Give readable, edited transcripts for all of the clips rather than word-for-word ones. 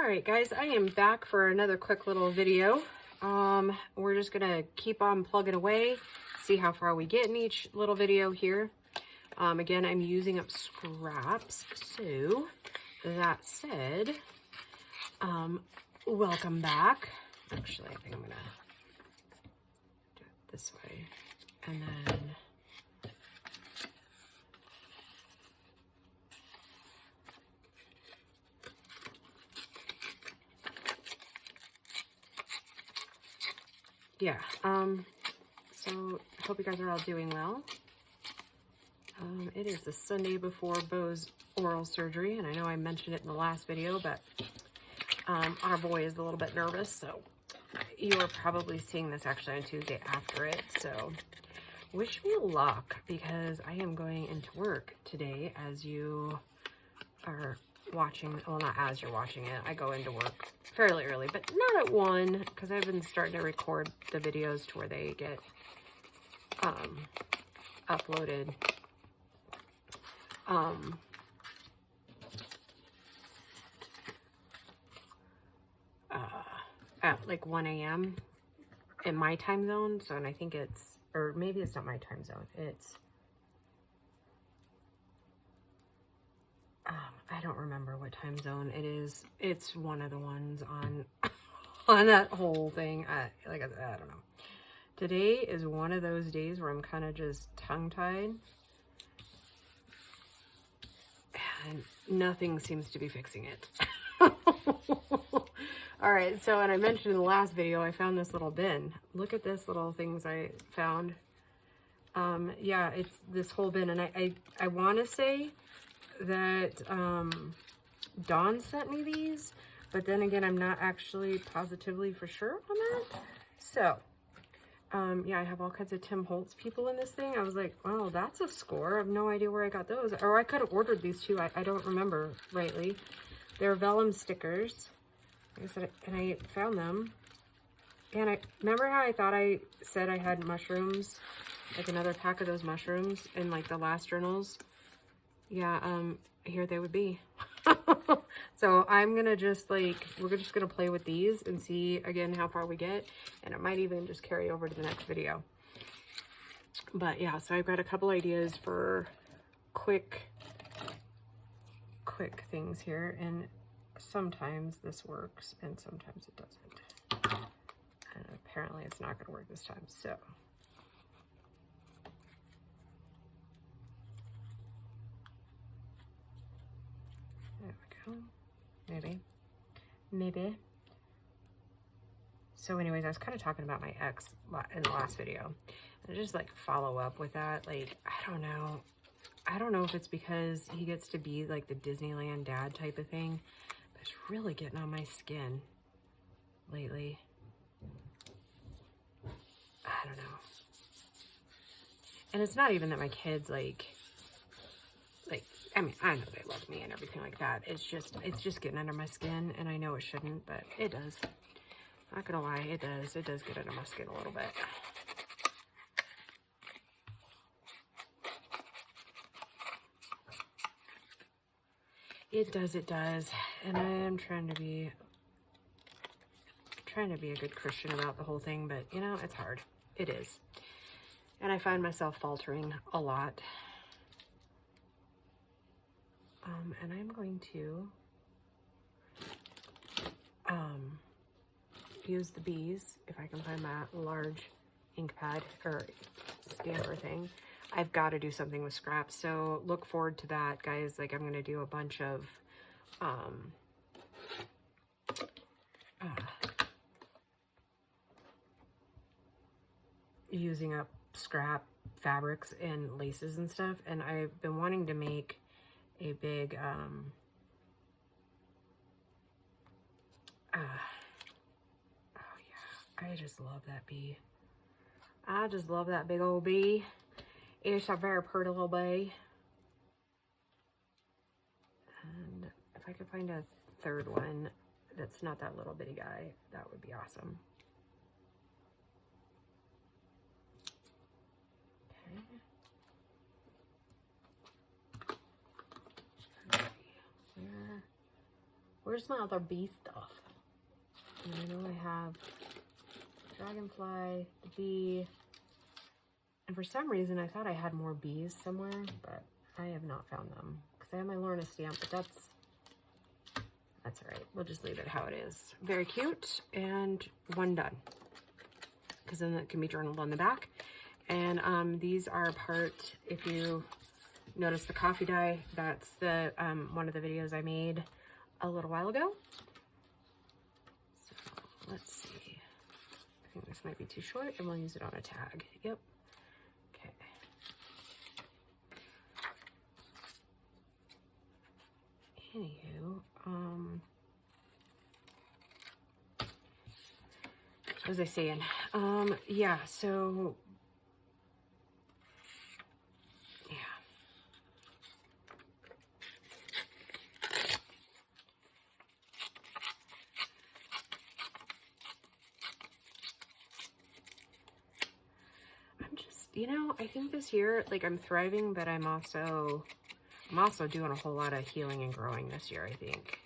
Alright guys, I am back for another quick little video. We're just gonna keep on plugging away, see how far we get in each little video here. Again, I'm using up scraps, so that said, welcome back. Actually, I think I'm gonna do it this way, and then yeah, so I hope you guys are all doing well. It is the Sunday before Bo's oral surgery, and I know I mentioned it in the last video, but our boy is a little bit nervous, so you're probably seeing this actually on Tuesday after it, so wish me luck, because I am going into work today as you are watching. Well, not as you're watching it. I go into work fairly early, but not at 1, because I've been starting to record the videos to where they get uploaded at like 1 a.m. in my time zone. So, and I think it's, or maybe it's not my time zone. It's, I don't remember what time zone it is. It's one of the ones on, on that whole thing. Like I don't know. Today is one of those days where I'm kind of just tongue-tied. And nothing seems to be fixing it. All right, so, and I mentioned in the last video, I found this little bin. Look at this little things I found. Yeah, it's this whole bin, and I want to say that Dawn sent me these, but then again, I'm not actually positively for sure on that. So, yeah, I have all kinds of Tim Holtz people in this thing. I was like, oh, that's a score. I have no idea where I got those. Or I could have ordered these too. I don't remember rightly. They're vellum stickers. Like I said, and I found them. And I remember how I thought I said I had mushrooms, like another pack of those mushrooms in like the last journals. Yeah, here they would be. So I'm gonna just like, we're just gonna play with these and see again how far we get, and it might even just carry over to the next video. But yeah, so I've got a couple ideas for quick things here, and sometimes this works and sometimes it doesn't. And apparently it's not gonna work this time, so. There we go. Maybe. So anyways, I was kind of talking about my ex in the last video, and just like follow up with that. Like, I don't know if it's because he gets to be like the Disneyland dad type of thing, but it's really getting on my skin lately. I don't know. And it's not even that my kids like, I mean, I know they love me and everything like that. It's just getting under my skin, and I know it shouldn't, but it does. Not gonna lie, it does. It does get under my skin a little bit. It does. And I am trying to be a good Christian about the whole thing, but you know, it's hard. It is. And I find myself faltering a lot. And I'm going to use the bees, if I can find my large ink pad or stamper thing. I've got to do something with scraps, so look forward to that, guys. Like, I'm going to do a bunch of using up scrap fabrics and laces and stuff, and I've been wanting to make a big oh yeah, I just love that bee. I just love that big old bee. It's a very pretty little bee. And if I could find a third one that's not that little bitty guy, that would be awesome. Where's my other bee stuff? And I know I have dragonfly, the bee, and for some reason I thought I had more bees somewhere, but I have not found them because I have my Lorna stamp, but that's all right. We'll just leave it how it is. Very cute, and one done, because then it can be journaled on the back. And these are part, if you notice the coffee dye, that's the one of the videos I made a little while ago. So let's see. I think this might be too short, and we'll use it on a tag. Yep. Okay. Anywho, what was I saying? Yeah, so yeah. I'm just, you know, I think this year, like, I'm thriving, but I'm also doing a whole lot of healing and growing this year, I think.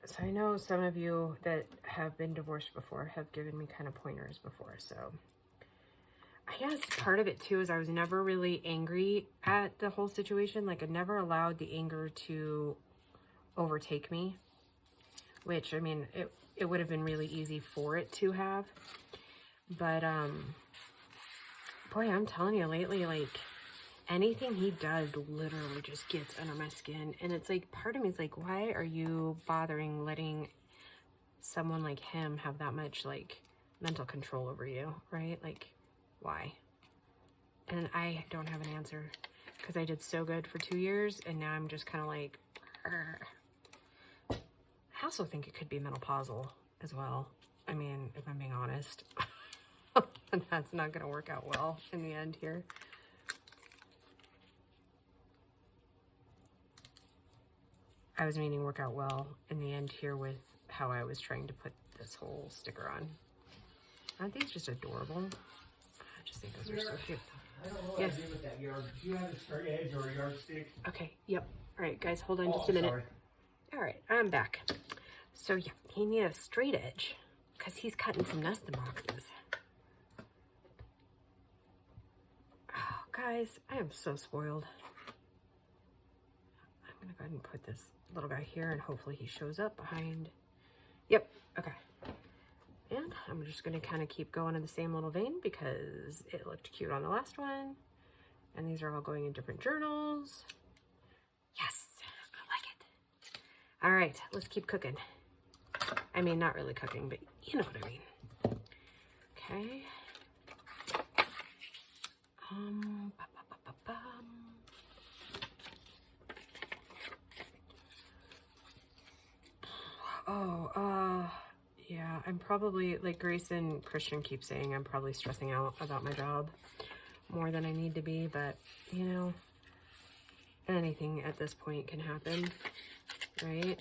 So I know some of you that have been divorced before have given me kind of pointers before, so I guess part of it too is I was never really angry at the whole situation. Like, I never allowed the anger to overtake me, which, I mean, it would have been really easy for it to have. But, boy, I'm telling you lately, like, anything he does literally just gets under my skin. And it's like, part of me is like, why are you bothering letting someone like him have that much, like, mental control over you, right? Like, why? And I don't have an answer, because I did so good for 2 years, and now I'm just kind of like, I also think it could be menopausal as well. I mean, if I'm being honest, and that's not going to work out well in the end here. I was meaning work out well in the end here with how I was trying to put this whole sticker on. Aren't these just adorable? I just think those are so cute. I don't know what I did with that yard. Do you have a straight edge or a yardstick? Okay, yep. All right, guys, hold on just a minute. Sorry. All right, I'm back. So, yeah, he needs a straight edge because he's cutting some nesting boxes. Oh, guys, I am so spoiled. I'm going to go ahead and put this little guy here, and hopefully he shows up behind. Yep, okay. And I'm just going to kind of keep going in the same little vein because it looked cute on the last one. And these are all going in different journals. Yes, I like it. All right, let's keep cooking. I mean, not really cooking, but you know what I mean. Okay. Yeah, I'm probably, like Grace and Christian keep saying, I'm probably stressing out about my job more than I need to be, but, you know, anything at this point can happen, right?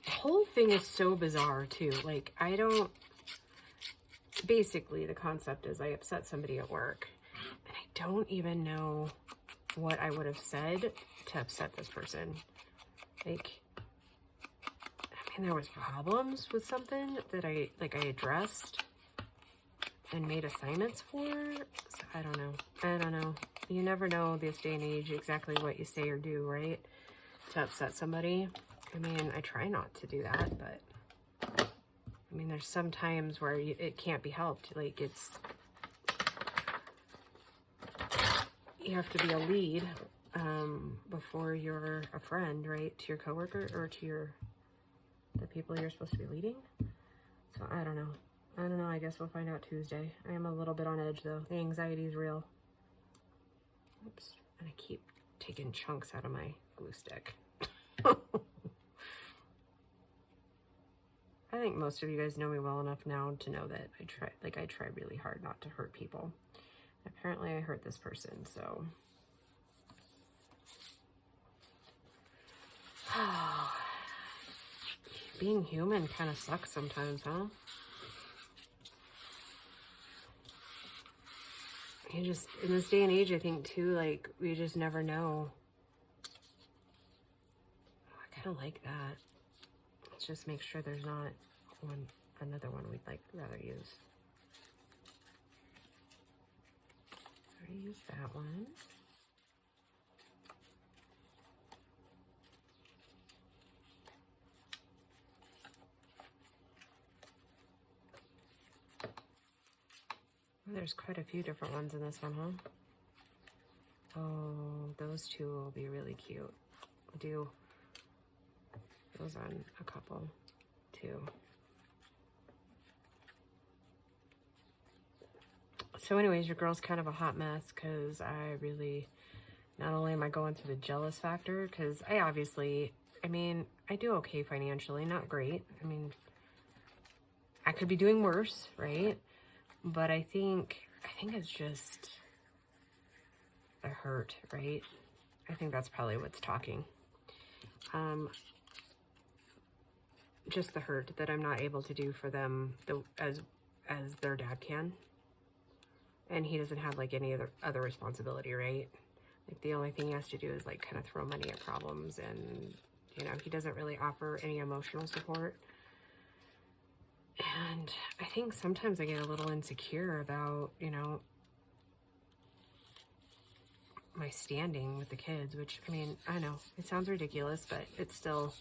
The whole thing is so bizarre, too. Like, I don't... Basically, the concept is I upset somebody at work, and I don't even know what I would have said to upset this person. Like, I mean, there was problems with something that I addressed and made assignments for. So I don't know. You never know this day and age exactly what you say or do, right? To upset somebody. I mean, I try not to do that, but I mean, there's some times where it can't be helped. Like, you have to be a lead before you're a friend, right? To your coworker or to the people you're supposed to be leading. So I don't know. I guess we'll find out Tuesday. I am a little bit on edge though. The anxiety is real. Oops. And I keep taking chunks out of my glue stick. I think most of you guys know me well enough now to know that I try really hard not to hurt people. Apparently I hurt this person, so. Being human kind of sucks sometimes, huh? You just, in this day and age, I think too, like, we just never know. Oh, I kind of like that. Let's just make sure there's not another one we'd like rather use. I already used that one. Oh, there's quite a few different ones in this one, huh? Oh, those two will be really cute. I'll do those on a couple, too. So anyways, your girl's kind of a hot mess because I really, not only am I going through the jealous factor, because I mean, I do okay financially, not great. I mean, I could be doing worse, right? But I think it's just the hurt, right? I think that's probably what's talking. Just the hurt that I'm not able to do for them as their dad can. And he doesn't have like any other responsibility, right? Like the only thing he has to do is like kind of throw money at problems, and you know, he doesn't really offer any emotional support. And I think sometimes I get a little insecure about, you know, my standing with the kids, which, I mean, I know it sounds ridiculous, but it's still,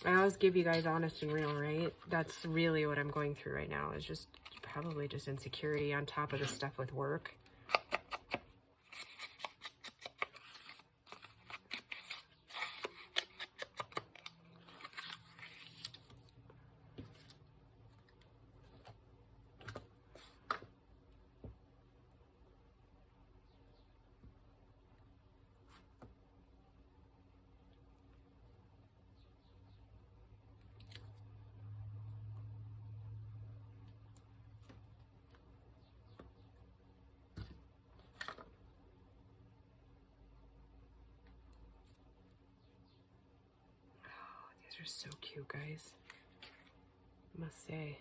I always give you guys honest and real, right? That's really what I'm going through right now, is just probably just insecurity on top of the stuff with work. They're so cute, guys. I must say.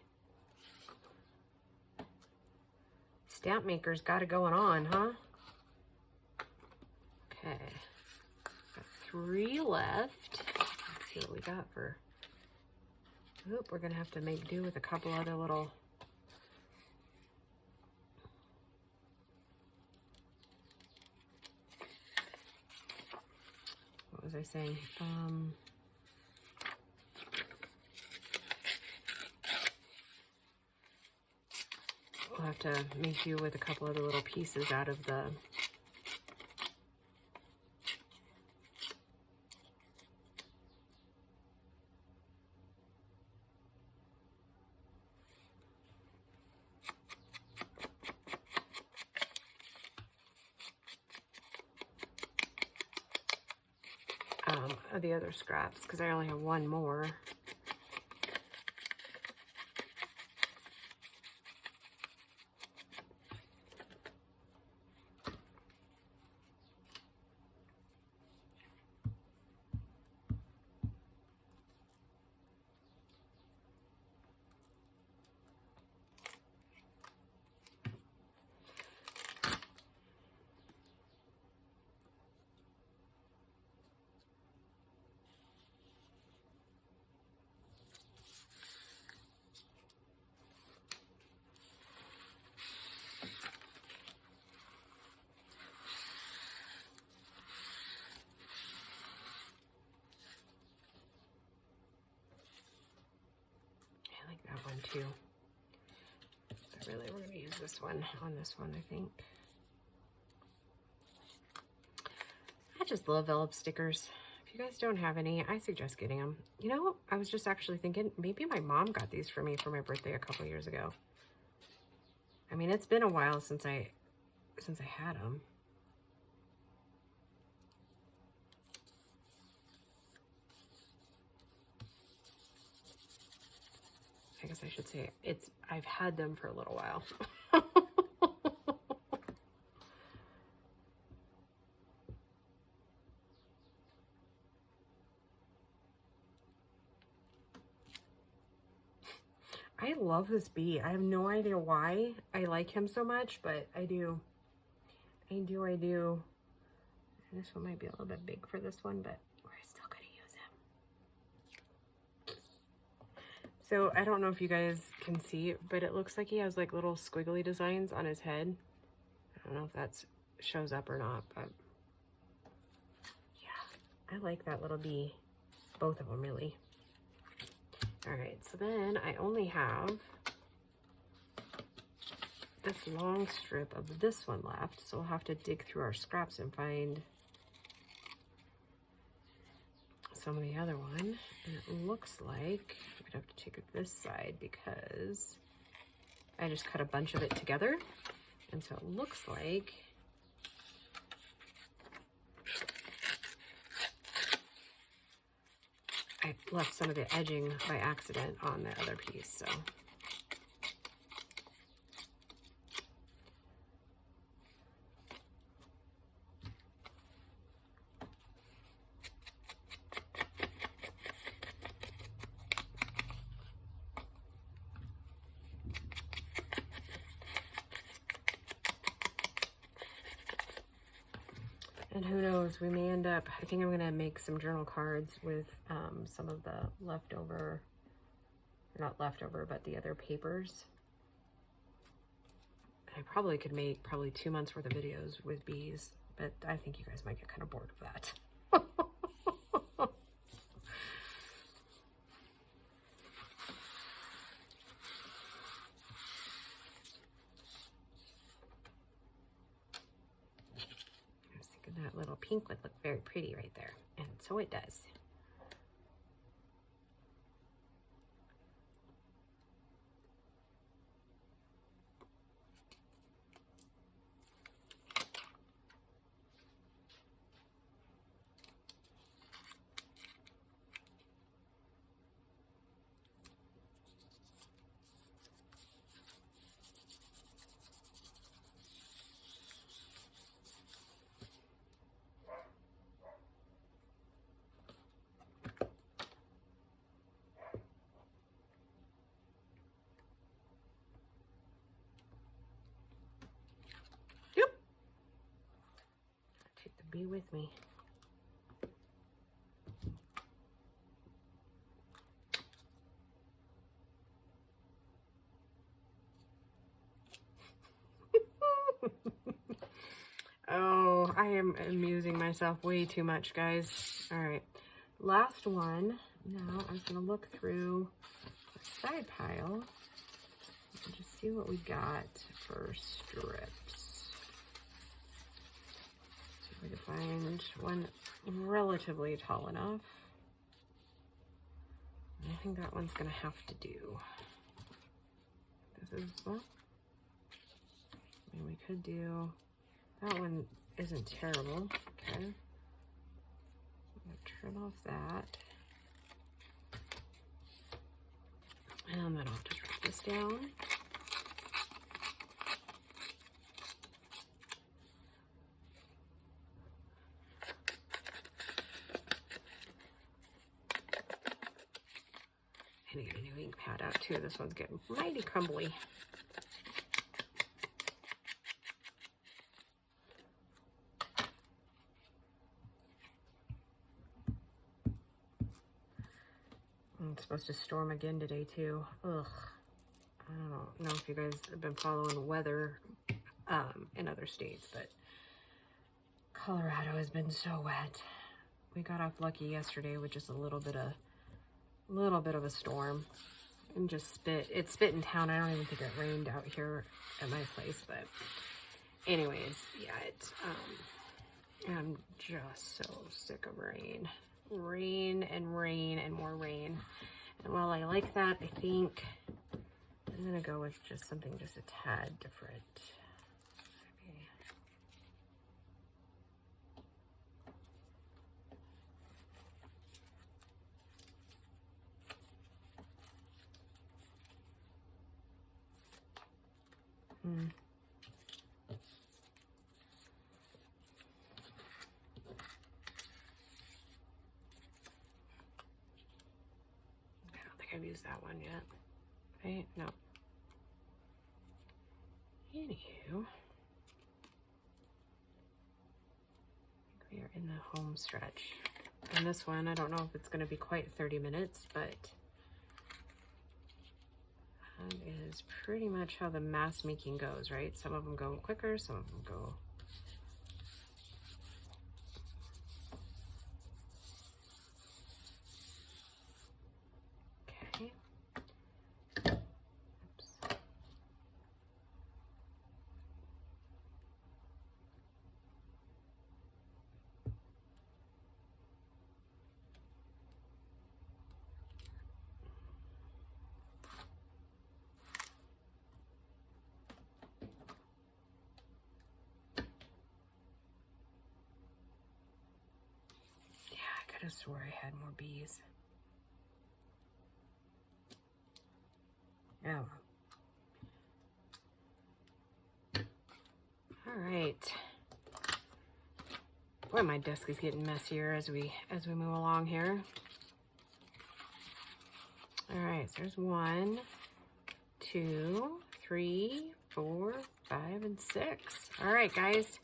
Stamp maker's got it going on, huh? Okay. Got 3 left. Let's see what we got for... Oop, we're going to have to make do with a couple other little... What was I saying? We'll have to make do with a couple other little pieces out of the... of the other scraps, because I only have one more. That one too. But really, we're going to use this one on this one, I think. I just love Dlp stickers. If you guys don't have any, I suggest getting them. You know, I was just actually thinking maybe my mom got these for me for my birthday a couple years ago. I mean, it's been a while since I had them. I guess I should say I've had them for a little while. I love this bee. I have no idea why I like him so much, but I do. I do. This one might be a little bit big for this one, but we're still gonna use him. So I don't know if you guys can see, but it looks like he has like little squiggly designs on his head. I don't know if that shows up or not, but yeah, I like that little bee. Both of them, really. All right, so then I only have this long strip of this one left, so we'll have to dig through our scraps and find some of the other one. And it looks like we'd have to take it this side because I just cut a bunch of it together. And so it looks like I left some of the edging by accident on the other piece, so. And who knows, we may end up, I think I'm gonna make some journal cards with some of the leftover, not leftover, but the other papers. I probably could make 2 months worth of videos with bees, but I think you guys might get kind of bored of that. That little pink would look very pretty right there, and so it does. Be with me. Oh, I am amusing myself way too much, guys. All right, last one. Now I'm gonna look through the side pile and just see what we got for strips. We can find one relatively tall enough. I think that one's gonna have to do. This is, well, I mean, we could do, that one isn't terrible. Okay. I'm gonna trim off that. And then I'll just write this down. I'm gonna get a new ink pad out too. This one's getting mighty crumbly. It's supposed to storm again today too. Ugh. I don't know if you guys have been following the weather in other states, but Colorado has been so wet. We got off lucky yesterday with just a little bit of a storm, and just spit. It spit in town. I don't even think it rained out here at my place, but anyways, yeah, it's I'm just so sick of rain and more rain. And while I like that, I think I'm gonna go with just something just a tad different. I don't think I've used that one yet. right? No. Anywho, we are in the home stretch. And this one, I don't know if it's going to be quite 30 minutes, but that is pretty much how the mask making goes, right? Some of them go quicker, some of them go... Okay. Oops. I could have swore I had more bees. Oh. All right. Boy, my desk is getting messier as we move along here. All right, so there's 1, 2, 3, 4, 5, and 6. All right, guys.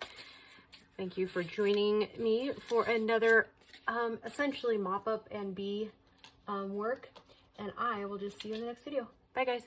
Thank you for joining me for another essentially mop up and bee work, and I will just see you in the next video. Bye, guys.